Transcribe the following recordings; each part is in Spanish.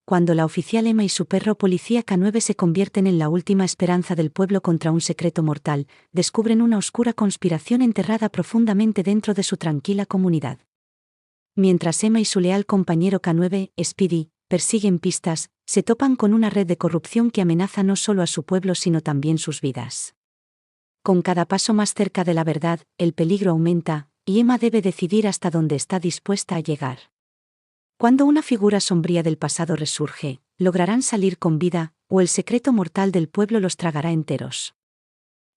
cuando la oficial Emma y su perro policía K9 se convierten en la última esperanza del pueblo contra un secreto mortal, descubren una oscura conspiración enterrada profundamente dentro de su tranquila comunidad. Mientras Emma y su leal compañero K9, Speedy, persiguen pistas, se topan con una red de corrupción que amenaza no solo a su pueblo sino también sus vidas. Con cada paso más cerca de la verdad, el peligro aumenta, y Emma debe decidir hasta dónde está dispuesta a llegar. Cuando una figura sombría del pasado resurge, lograrán salir con vida, o el secreto mortal del pueblo los tragará enteros.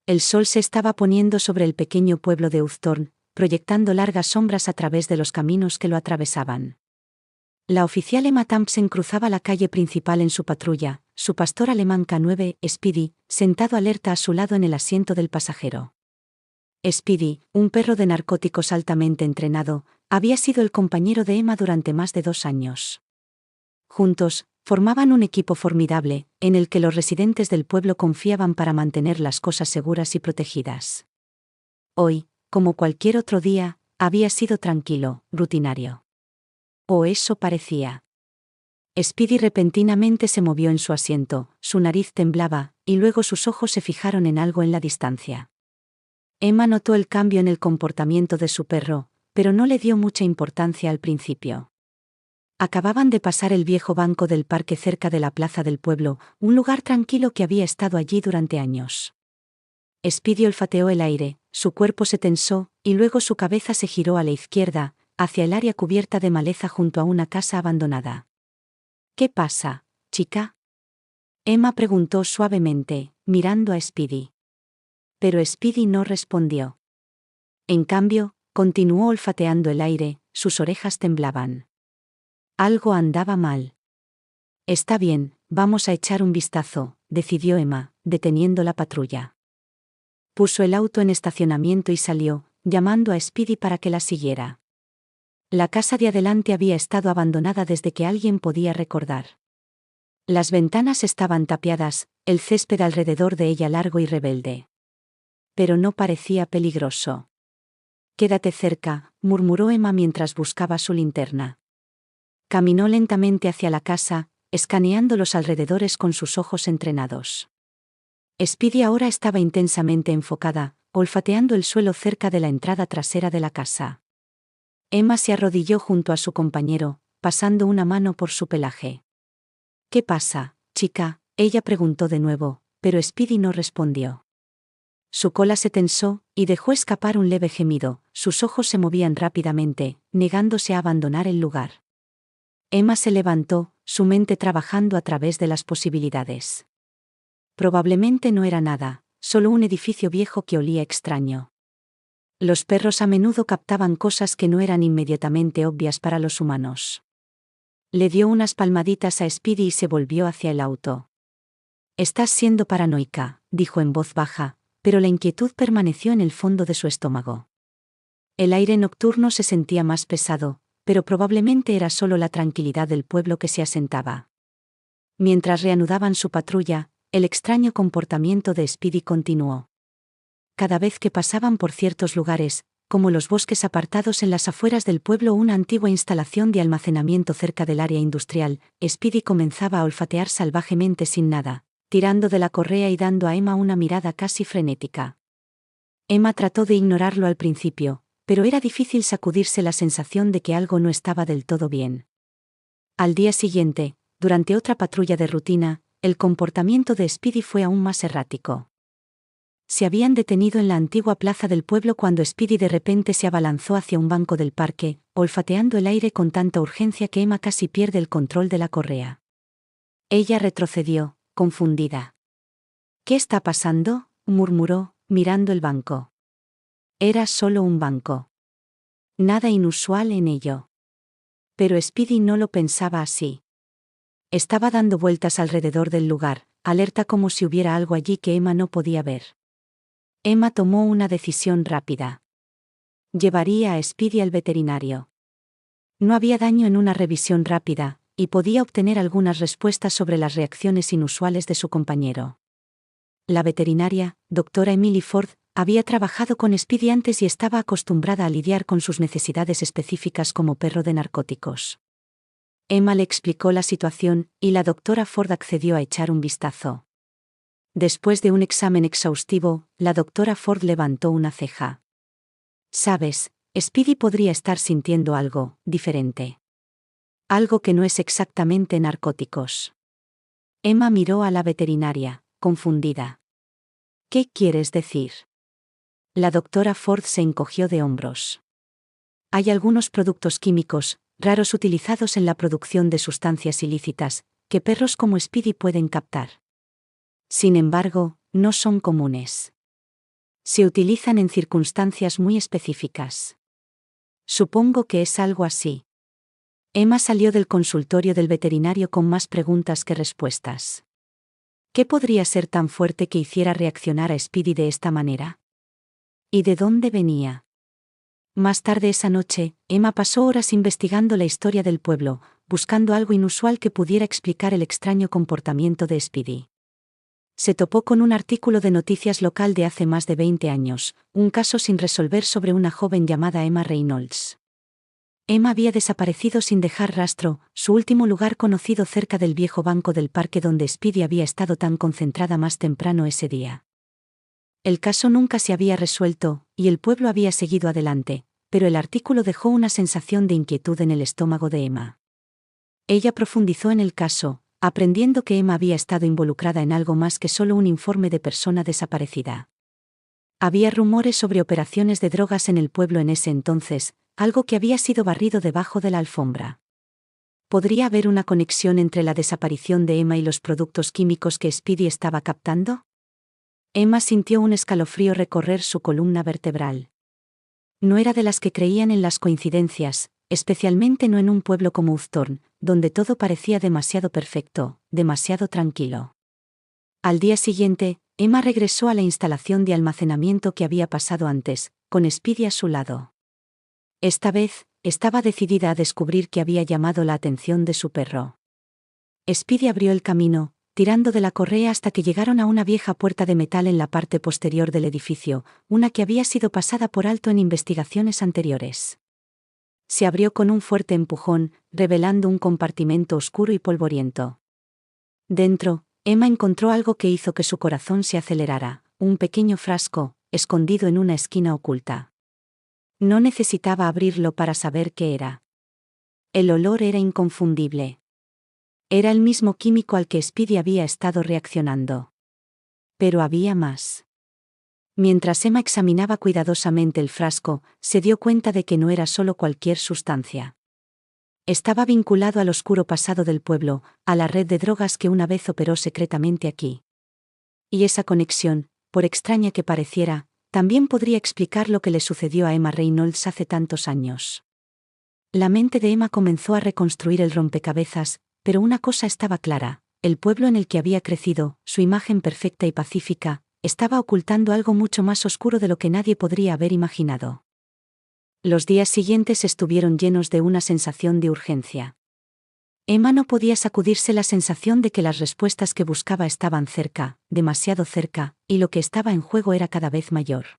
El sol se estaba poniendo sobre el pequeño pueblo de Uzthorn, proyectando largas sombras a través de los caminos que lo atravesaban. La oficial Emma Thompson cruzaba la calle principal en su patrulla, su pastor alemán K9, Speedy, sentado alerta a su lado en el asiento del pasajero. Speedy, un perro de narcóticos altamente entrenado, había sido el compañero de Emma durante más de 2 años. Juntos, formaban un equipo formidable, en el que los residentes del pueblo confiaban para mantener las cosas seguras y protegidas. Hoy, como cualquier otro día, había sido tranquilo, rutinario. O eso parecía. Speedy repentinamente se movió en su asiento, su nariz temblaba, y luego sus ojos se fijaron en algo en la distancia. Emma notó el cambio en el comportamiento de su perro, pero no le dio mucha importancia al principio. Acababan de pasar el viejo banco del parque cerca de la plaza del pueblo, un lugar tranquilo que había estado allí durante años. Speedy olfateó el aire, su cuerpo se tensó, y luego su cabeza se giró a la izquierda, hacia el área cubierta de maleza junto a una casa abandonada. «¿Qué pasa, chica?», Emma preguntó suavemente, mirando a Speedy. Pero Speedy no respondió. En cambio, continuó olfateando el aire, sus orejas temblaban. Algo andaba mal. «Está bien, vamos a echar un vistazo», decidió Emma, deteniendo la patrulla. Puso el auto en estacionamiento y salió, llamando a Speedy para que la siguiera. La casa de adelante había estado abandonada desde que alguien podía recordar. Las ventanas estaban tapiadas, el césped alrededor de ella largo y rebelde. Pero no parecía peligroso. «Quédate cerca», murmuró Emma mientras buscaba su linterna. Caminó lentamente hacia la casa, escaneando los alrededores con sus ojos entrenados. Speedy ahora estaba intensamente enfocada, olfateando el suelo cerca de la entrada trasera de la casa. Emma se arrodilló junto a su compañero, pasando una mano por su pelaje. «¿Qué pasa, chica?», ella preguntó de nuevo, pero Speedy no respondió. Su cola se tensó, y dejó escapar un leve gemido, sus ojos se movían rápidamente, negándose a abandonar el lugar. Emma se levantó, su mente trabajando a través de las posibilidades. Probablemente no era nada, solo un edificio viejo que olía extraño. Los perros a menudo captaban cosas que no eran inmediatamente obvias para los humanos. Le dio unas palmaditas a Speedy y se volvió hacia el auto. «Estás siendo paranoica», dijo en voz baja, pero la inquietud permaneció en el fondo de su estómago. El aire nocturno se sentía más pesado, pero probablemente era solo la tranquilidad del pueblo que se asentaba. Mientras reanudaban su patrulla, el extraño comportamiento de Speedy continuó. Cada vez que pasaban por ciertos lugares, como los bosques apartados en las afueras del pueblo o una antigua instalación de almacenamiento cerca del área industrial, Speedy comenzaba a olfatear salvajemente sin nada, tirando de la correa y dando a Emma una mirada casi frenética. Emma trató de ignorarlo al principio, pero era difícil sacudirse la sensación de que algo no estaba del todo bien. Al día siguiente, durante otra patrulla de rutina, el comportamiento de Speedy fue aún más errático. Se habían detenido en la antigua plaza del pueblo cuando Speedy de repente se abalanzó hacia un banco del parque, olfateando el aire con tanta urgencia que Emma casi pierde el control de la correa. Ella retrocedió, confundida. «¿Qué está pasando?», murmuró, mirando el banco. Era solo un banco. Nada inusual en ello. Pero Speedy no lo pensaba así. Estaba dando vueltas alrededor del lugar, alerta como si hubiera algo allí que Emma no podía ver. Emma tomó una decisión rápida. Llevaría a Speedy al veterinario. No había daño en una revisión rápida, y podía obtener algunas respuestas sobre las reacciones inusuales de su compañero. La veterinaria, doctora Emily Ford, había trabajado con Speedy antes y estaba acostumbrada a lidiar con sus necesidades específicas como perro de narcóticos. Emma le explicó la situación, y la doctora Ford accedió a echar un vistazo. Después de un examen exhaustivo, la doctora Ford levantó una ceja. Sabes, Speedy podría estar sintiendo algo diferente. Algo que no es exactamente narcóticos. Emma miró a la veterinaria, confundida. ¿Qué quieres decir? La doctora Ford se encogió de hombros. Hay algunos productos químicos, raros utilizados en la producción de sustancias ilícitas, que perros como Speedy pueden captar. Sin embargo, no son comunes. Se utilizan en circunstancias muy específicas. Supongo que es algo así. Emma salió del consultorio del veterinario con más preguntas que respuestas. ¿Qué podría ser tan fuerte que hiciera reaccionar a Speedy de esta manera? ¿Y de dónde venía? Más tarde esa noche, Emma pasó horas investigando la historia del pueblo, buscando algo inusual que pudiera explicar el extraño comportamiento de Speedy. Se topó con un artículo de noticias local de hace más de 20 años, un caso sin resolver sobre una joven llamada Emma Reynolds. Emma había desaparecido sin dejar rastro, su último lugar conocido cerca del viejo banco del parque donde Speedy había estado tan concentrada más temprano ese día. El caso nunca se había resuelto, y el pueblo había seguido adelante, pero el artículo dejó una sensación de inquietud en el estómago de Emma. Ella profundizó en el caso, aprendiendo que Emma había estado involucrada en algo más que solo un informe de persona desaparecida. Había rumores sobre operaciones de drogas en el pueblo en ese entonces, algo que había sido barrido debajo de la alfombra. ¿Podría haber una conexión entre la desaparición de Emma y los productos químicos que Speedy estaba captando? Emma sintió un escalofrío recorrer su columna vertebral. No era de las que creían en las coincidencias, especialmente no en un pueblo como Uzthorn, donde todo parecía demasiado perfecto, demasiado tranquilo. Al día siguiente, Emma regresó a la instalación de almacenamiento que había pasado antes, con Speedy a su lado. Esta vez, estaba decidida a descubrir que había llamado la atención de su perro. Speedy abrió el camino, tirando de la correa hasta que llegaron a una vieja puerta de metal en la parte posterior del edificio, una que había sido pasada por alto en investigaciones anteriores. Se abrió con un fuerte empujón, revelando un compartimento oscuro y polvoriento. Dentro, Emma encontró algo que hizo que su corazón se acelerara, un pequeño frasco, escondido en una esquina oculta. No necesitaba abrirlo para saber qué era. El olor era inconfundible. Era el mismo químico al que Speedy había estado reaccionando. Pero había más. Mientras Emma examinaba cuidadosamente el frasco, se dio cuenta de que no era solo cualquier sustancia. Estaba vinculado al oscuro pasado del pueblo, a la red de drogas que una vez operó secretamente aquí. Y esa conexión, por extraña que pareciera, también podría explicar lo que le sucedió a Emma Reynolds hace tantos años. La mente de Emma comenzó a reconstruir el rompecabezas, pero una cosa estaba clara: el pueblo en el que había crecido, su imagen perfecta y pacífica, estaba ocultando algo mucho más oscuro de lo que nadie podría haber imaginado. Los días siguientes estuvieron llenos de una sensación de urgencia. Emma no podía sacudirse la sensación de que las respuestas que buscaba estaban cerca, demasiado cerca, y lo que estaba en juego era cada vez mayor.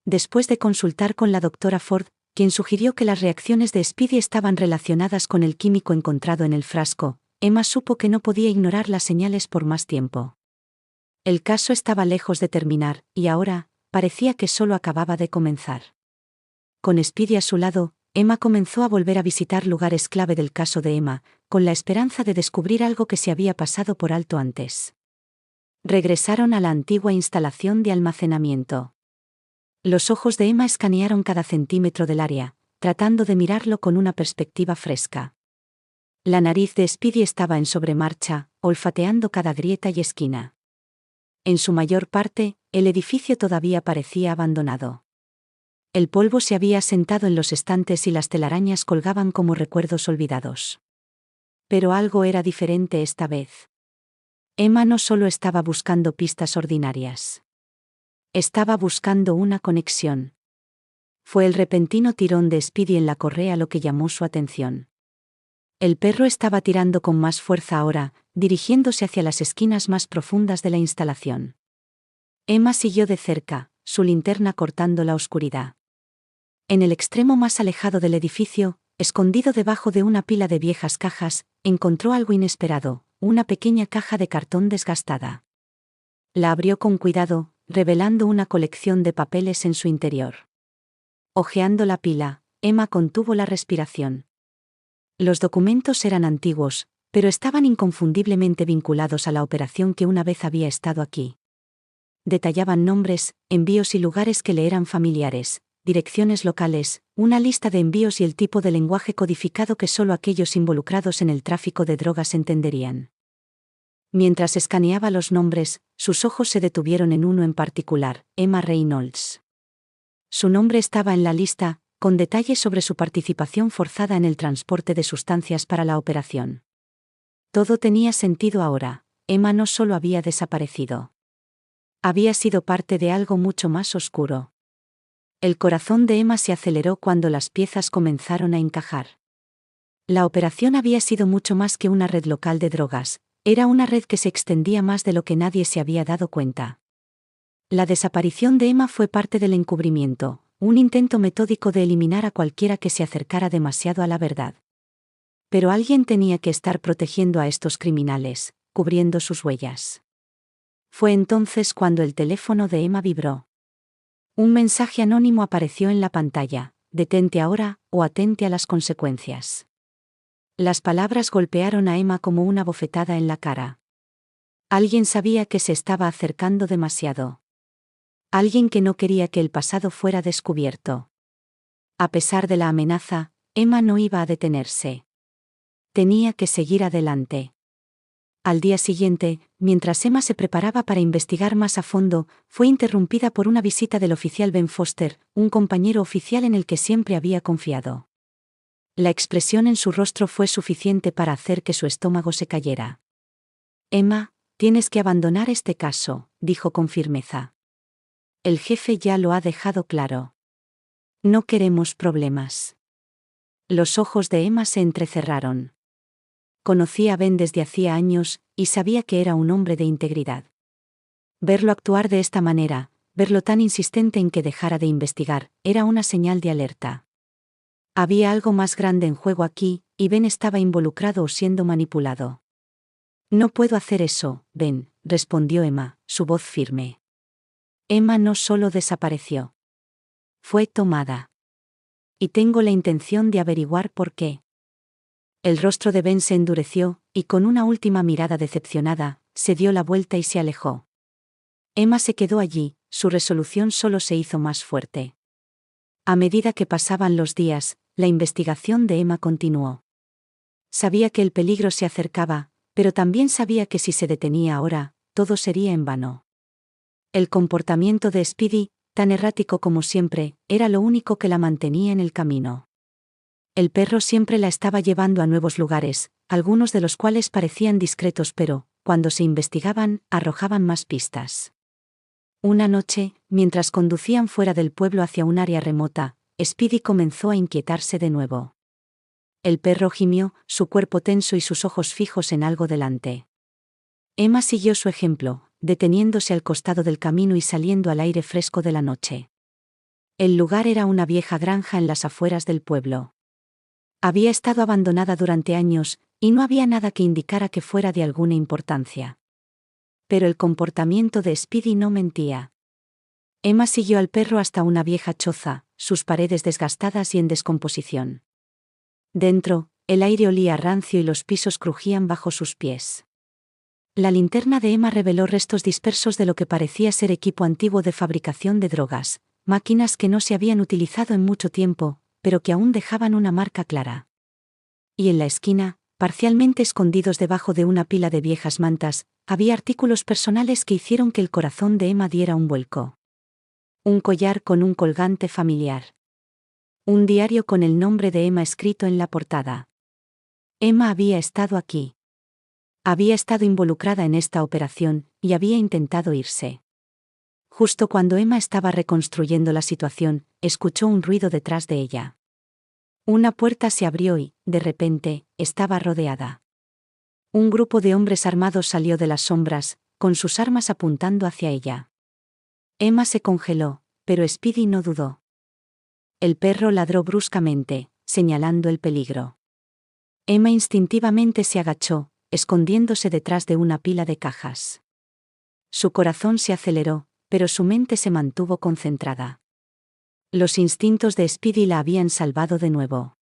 Después de consultar con la doctora Ford, quien sugirió que las reacciones de Speedy estaban relacionadas con el químico encontrado en el frasco, Emma supo que no podía ignorar las señales por más tiempo. El caso estaba lejos de terminar, y ahora, parecía que solo acababa de comenzar. Con Speedy a su lado, Emma comenzó a volver a visitar lugares clave del caso de Emma, con la esperanza de descubrir algo que se había pasado por alto antes. Regresaron a la antigua instalación de almacenamiento. Los ojos de Emma escanearon cada centímetro del área, tratando de mirarlo con una perspectiva fresca. La nariz de Speedy estaba en sobremarcha, olfateando cada grieta y esquina. En su mayor parte, el edificio todavía parecía abandonado. El polvo se había asentado en los estantes y las telarañas colgaban como recuerdos olvidados. Pero algo era diferente esta vez. Emma no solo estaba buscando pistas ordinarias. Estaba buscando una conexión. Fue el repentino tirón de Speedy en la correa lo que llamó su atención. El perro estaba tirando con más fuerza ahora, dirigiéndose hacia las esquinas más profundas de la instalación. Emma siguió de cerca, su linterna cortando la oscuridad. En el extremo más alejado del edificio, Escondido debajo de una pila de viejas cajas, encontró algo inesperado, una pequeña caja de cartón desgastada. La abrió con cuidado, revelando una colección de papeles en su interior. Hojeando la pila, Emma contuvo la respiración. Los documentos eran antiguos, pero estaban inconfundiblemente vinculados a la operación que una vez había estado aquí. Detallaban nombres, envíos y lugares que le eran familiares, direcciones locales, una lista de envíos y el tipo de lenguaje codificado que solo aquellos involucrados en el tráfico de drogas entenderían. Mientras escaneaba los nombres, sus ojos se detuvieron en uno en particular, Emma Reynolds. Su nombre estaba en la lista, con detalles sobre su participación forzada en el transporte de sustancias para la operación. Todo tenía sentido ahora. Emma no solo había desaparecido. Había sido parte de algo mucho más oscuro. El corazón de Emma se aceleró cuando las piezas comenzaron a encajar. La operación había sido mucho más que una red local de drogas, era una red que se extendía más de lo que nadie se había dado cuenta. La desaparición de Emma fue parte del encubrimiento, un intento metódico de eliminar a cualquiera que se acercara demasiado a la verdad. Pero alguien tenía que estar protegiendo a estos criminales, cubriendo sus huellas. Fue entonces cuando el teléfono de Emma vibró. Un mensaje anónimo apareció en la pantalla: detente ahora, o atente a las consecuencias. Las palabras golpearon a Emma como una bofetada en la cara. Alguien sabía que se estaba acercando demasiado. Alguien que no quería que el pasado fuera descubierto. A pesar de la amenaza, Emma no iba a detenerse. Tenía que seguir adelante. Al día siguiente, mientras Emma se preparaba para investigar más a fondo, fue interrumpida por una visita del oficial Ben Foster, un compañero oficial en el que siempre había confiado. La expresión en su rostro fue suficiente para hacer que su estómago se cayera. Emma, tienes que abandonar este caso, dijo con firmeza. El jefe ya lo ha dejado claro. No queremos problemas. Los ojos de Emma se entrecerraron. Conocía a Ben desde hacía años, y sabía que era un hombre de integridad. Verlo actuar de esta manera, verlo tan insistente en que dejara de investigar, era una señal de alerta. Había algo más grande en juego aquí, y Ben estaba involucrado o siendo manipulado. No puedo hacer eso, Ben, respondió Emma, su voz firme. Emma no solo desapareció. Fue tomada. Y tengo la intención de averiguar por qué. El rostro de Ben se endureció, y con una última mirada decepcionada, se dio la vuelta y se alejó. Emma se quedó allí, su resolución solo se hizo más fuerte. A medida que pasaban los días, la investigación de Emma continuó. Sabía que el peligro se acercaba, pero también sabía que si se detenía ahora, todo sería en vano. El comportamiento de Speedy, tan errático como siempre, era lo único que la mantenía en el camino. El perro siempre la estaba llevando a nuevos lugares, algunos de los cuales parecían discretos pero, cuando se investigaban, arrojaban más pistas. Una noche, mientras conducían fuera del pueblo hacia un área remota, Speedy comenzó a inquietarse de nuevo. El perro gimió, su cuerpo tenso y sus ojos fijos en algo delante. Emma siguió su ejemplo, deteniéndose al costado del camino y saliendo al aire fresco de la noche. El lugar era una vieja granja en las afueras del pueblo. Había estado abandonada durante años, y no había nada que indicara que fuera de alguna importancia. Pero el comportamiento de Speedy no mentía. Emma siguió al perro hasta una vieja choza, sus paredes desgastadas y en descomposición. Dentro, el aire olía rancio y los pisos crujían bajo sus pies. La linterna de Emma reveló restos dispersos de lo que parecía ser equipo antiguo de fabricación de drogas, máquinas que no se habían utilizado en mucho tiempo, pero que aún dejaban una marca clara. Y en la esquina, parcialmente escondidos debajo de una pila de viejas mantas, había artículos personales que hicieron que el corazón de Emma diera un vuelco. Un collar con un colgante familiar. Un diario con el nombre de Emma escrito en la portada. Emma había estado aquí. Había estado involucrada en esta operación, y había intentado irse. Justo cuando Emma estaba reconstruyendo la situación, escuchó un ruido detrás de ella. Una puerta se abrió y, de repente, estaba rodeada. Un grupo de hombres armados salió de las sombras, con sus armas apuntando hacia ella. Emma se congeló, pero Speedy no dudó. El perro ladró bruscamente, señalando el peligro. Emma instintivamente se agachó, escondiéndose detrás de una pila de cajas. Su corazón se aceleró, pero su mente se mantuvo concentrada. Los instintos de Speedy la habían salvado de nuevo.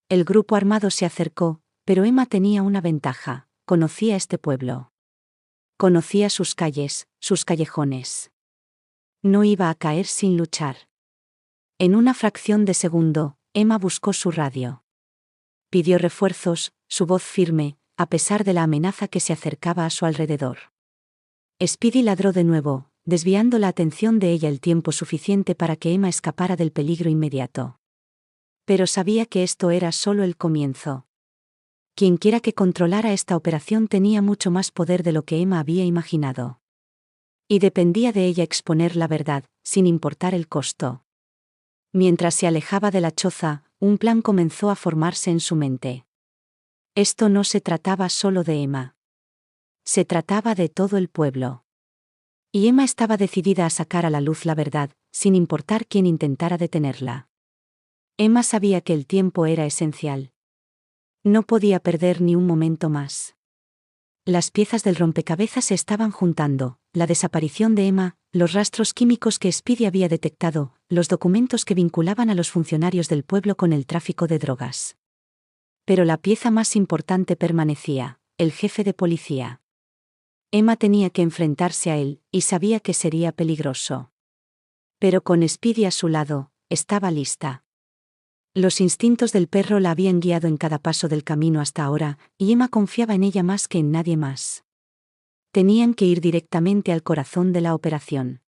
El grupo armado se acercó, pero Emma tenía una ventaja: conocía este pueblo. Conocía sus calles, sus callejones. No iba a caer sin luchar. En una fracción de segundo, Emma buscó su radio. Pidió refuerzos, su voz firme, a pesar de la amenaza que se acercaba a su alrededor. Speedy ladró de nuevo, desviando la atención de ella el tiempo suficiente para que Emma escapara del peligro inmediato. Pero sabía que esto era solo el comienzo. Quienquiera que controlara esta operación tenía mucho más poder de lo que Emma había imaginado. Y dependía de ella exponer la verdad, sin importar el costo. Mientras se alejaba de la choza, un plan comenzó a formarse en su mente. Esto no se trataba solo de Emma. Se trataba de todo el pueblo. Y Emma estaba decidida a sacar a la luz la verdad, sin importar quién intentara detenerla. Emma sabía que el tiempo era esencial. No podía perder ni un momento más. Las piezas del rompecabezas se estaban juntando: la desaparición de Emma, los rastros químicos que Speedy había detectado, los documentos que vinculaban a los funcionarios del pueblo con el tráfico de drogas. Pero la pieza más importante permanecía: el jefe de policía. Emma tenía que enfrentarse a él, y sabía que sería peligroso. Pero con Speedy a su lado, estaba lista. Los instintos del perro la habían guiado en cada paso del camino hasta ahora, y Emma confiaba en ella más que en nadie más. Tenían que ir directamente al corazón de la operación.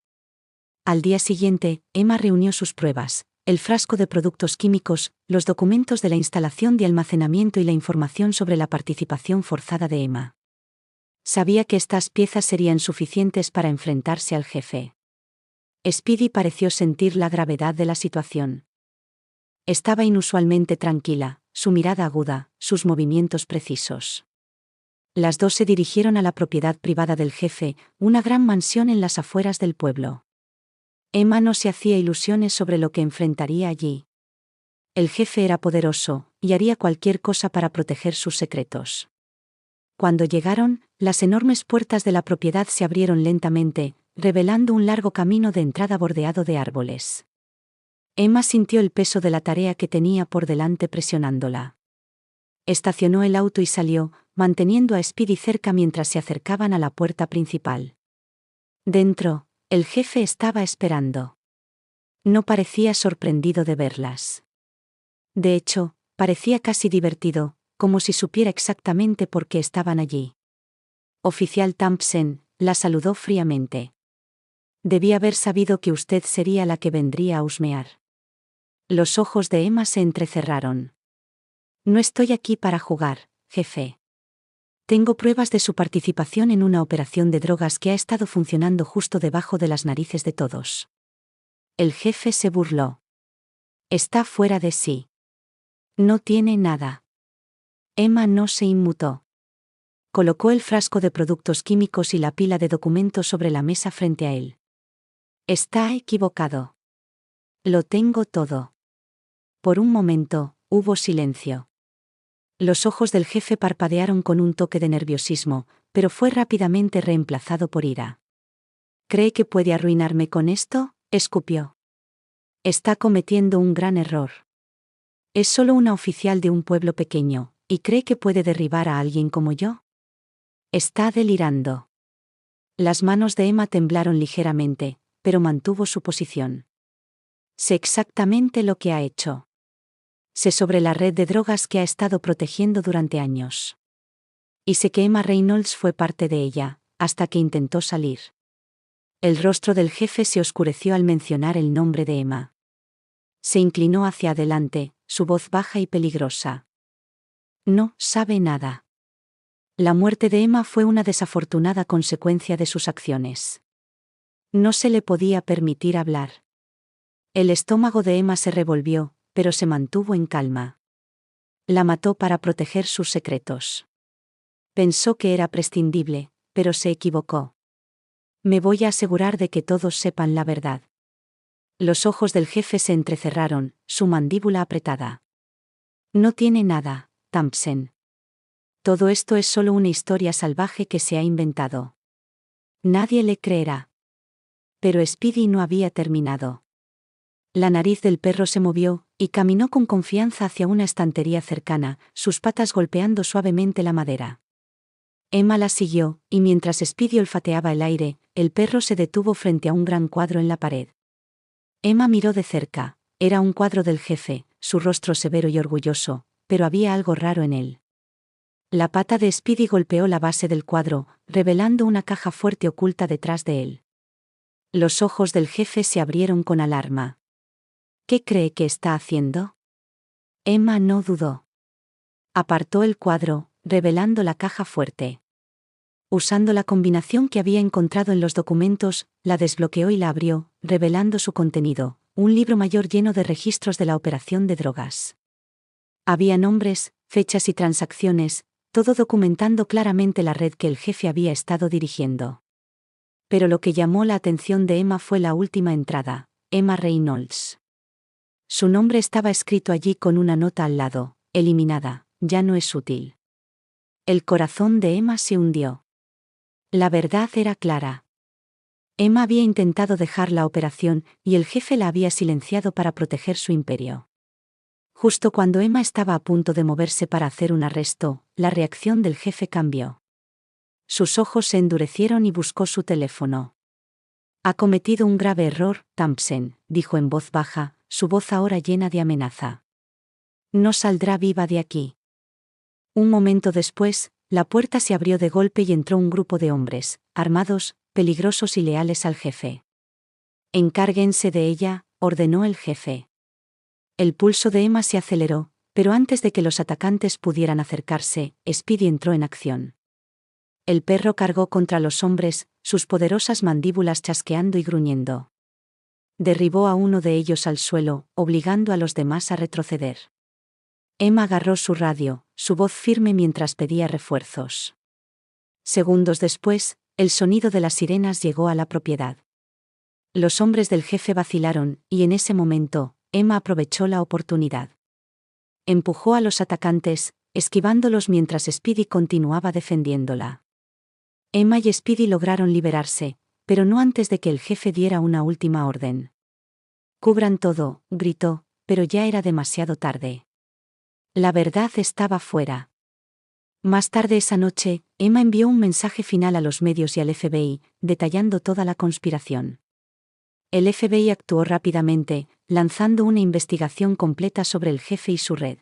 Al día siguiente, Emma reunió sus pruebas: el frasco de productos químicos, los documentos de la instalación de almacenamiento y la información sobre la participación forzada de Emma. Sabía que estas piezas serían suficientes para enfrentarse al jefe. Speedy pareció sentir la gravedad de la situación. Estaba inusualmente tranquila, su mirada aguda, sus movimientos precisos. Las dos se dirigieron a la propiedad privada del jefe, una gran mansión en las afueras del pueblo. Emma no se hacía ilusiones sobre lo que enfrentaría allí. El jefe era poderoso, y haría cualquier cosa para proteger sus secretos. Cuando llegaron, las enormes puertas de la propiedad se abrieron lentamente, revelando un largo camino de entrada bordeado de árboles. Emma sintió el peso de la tarea que tenía por delante presionándola. Estacionó el auto y salió, manteniendo a Speedy cerca mientras se acercaban a la puerta principal. Dentro, el jefe estaba esperando. No parecía sorprendido de verlas. De hecho, parecía casi divertido, como si supiera exactamente por qué estaban allí. Oficial Thompson, la saludó fríamente. Debí haber sabido que usted sería la que vendría a husmear. Los ojos de Emma se entrecerraron. No estoy aquí para jugar, jefe. Tengo pruebas de su participación en una operación de drogas que ha estado funcionando justo debajo de las narices de todos. El jefe se burló. Está fuera de sí. No tiene nada. Emma no se inmutó. Colocó el frasco de productos químicos y la pila de documentos sobre la mesa frente a él. Está equivocado. Lo tengo todo. Por un momento, hubo silencio. Los ojos del jefe parpadearon con un toque de nerviosismo, pero fue rápidamente reemplazado por ira. ¿Cree que puede arruinarme con esto?, escupió. Está cometiendo un gran error. Es solo una oficial de un pueblo pequeño, ¿y cree que puede derribar a alguien como yo? Está delirando. Las manos de Emma temblaron ligeramente, pero mantuvo su posición. Sé exactamente lo que ha hecho. Sé sobre la red de drogas que ha estado protegiendo durante años. Y sé que Emma Reynolds fue parte de ella, hasta que intentó salir. El rostro del jefe se oscureció al mencionar el nombre de Emma. Se inclinó hacia adelante, su voz baja y peligrosa. No sabe nada. La muerte de Emma fue una desafortunada consecuencia de sus acciones. No se le podía permitir hablar. El estómago de Emma se revolvió, pero se mantuvo en calma. La mató para proteger sus secretos. Pensó que era prescindible, pero se equivocó. Me voy a asegurar de que todos sepan la verdad. Los ojos del jefe se entrecerraron, su mandíbula apretada. No tiene nada, Thompson. Todo esto es solo una historia salvaje que se ha inventado. Nadie le creerá. Pero Speedy no había terminado. La nariz del perro se movió, y caminó con confianza hacia una estantería cercana, sus patas golpeando suavemente la madera. Emma la siguió, y mientras Speedy olfateaba el aire, el perro se detuvo frente a un gran cuadro en la pared. Emma miró de cerca. Era un cuadro del jefe, su rostro severo y orgulloso, pero había algo raro en él. La pata de Speedy golpeó la base del cuadro, revelando una caja fuerte oculta detrás de él. Los ojos del jefe se abrieron con alarma. ¿Qué cree que está haciendo? Emma no dudó. Apartó el cuadro, revelando la caja fuerte. Usando la combinación que había encontrado en los documentos, la desbloqueó y la abrió, revelando su contenido, un libro mayor lleno de registros de la operación de drogas. Había nombres, fechas y transacciones, todo documentando claramente la red que el jefe había estado dirigiendo. Pero lo que llamó la atención de Emma fue la última entrada, Emma Reynolds. Su nombre estaba escrito allí con una nota al lado, eliminada, ya no es útil. El corazón de Emma se hundió. La verdad era clara. Emma había intentado dejar la operación, y el jefe la había silenciado para proteger su imperio. Justo cuando Emma estaba a punto de moverse para hacer un arresto, la reacción del jefe cambió. Sus ojos se endurecieron y buscó su teléfono. Ha cometido un grave error, Thompson, dijo en voz baja, su voz ahora llena de amenaza. No saldrá viva de aquí. Un momento después, la puerta se abrió de golpe y entró un grupo de hombres, armados, peligrosos y leales al jefe. Encárguense de ella, ordenó el jefe. El pulso de Emma se aceleró, pero antes de que los atacantes pudieran acercarse, Speedy entró en acción. El perro cargó contra los hombres, sus poderosas mandíbulas chasqueando y gruñendo. Derribó a uno de ellos al suelo, obligando a los demás a retroceder. Emma agarró su radio, su voz firme mientras pedía refuerzos. Segundos después, el sonido de las sirenas llegó a la propiedad. Los hombres del jefe vacilaron, y en ese momento, Emma aprovechó la oportunidad. Empujó a los atacantes, esquivándolos mientras Speedy continuaba defendiéndola. Emma y Speedy lograron liberarse, pero no antes de que el jefe diera una última orden. «Cubran todo», gritó, pero ya era demasiado tarde. La verdad estaba fuera. Más tarde esa noche, Emma envió un mensaje final a los medios y al FBI, detallando toda la conspiración. El FBI actuó rápidamente, lanzando una investigación completa sobre el jefe y su red.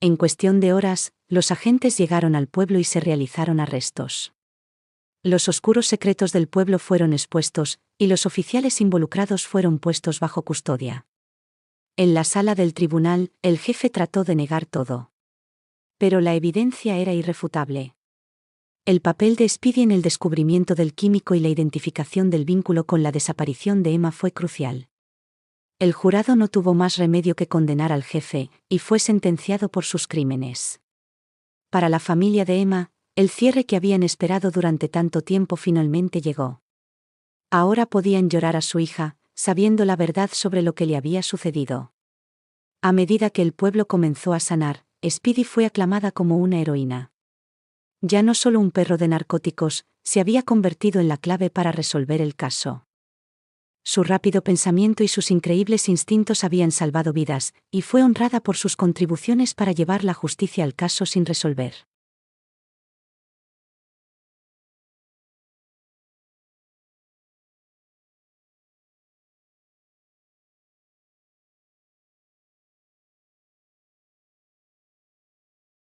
En cuestión de horas, los agentes llegaron al pueblo y se realizaron arrestos. Los oscuros secretos del pueblo fueron expuestos, y los oficiales involucrados fueron puestos bajo custodia. En la sala del tribunal, el jefe trató de negar todo. Pero la evidencia era irrefutable. El papel de Speedy en el descubrimiento del químico y la identificación del vínculo con la desaparición de Emma fue crucial. El jurado no tuvo más remedio que condenar al jefe, y fue sentenciado por sus crímenes. Para la familia de Emma, el cierre que habían esperado durante tanto tiempo finalmente llegó. Ahora podían llorar a su hija, sabiendo la verdad sobre lo que le había sucedido. A medida que el pueblo comenzó a sanar, Speedy fue aclamada como una heroína. Ya no solo un perro de narcóticos, se había convertido en la clave para resolver el caso. Su rápido pensamiento y sus increíbles instintos habían salvado vidas, y fue honrada por sus contribuciones para llevar la justicia al caso sin resolver.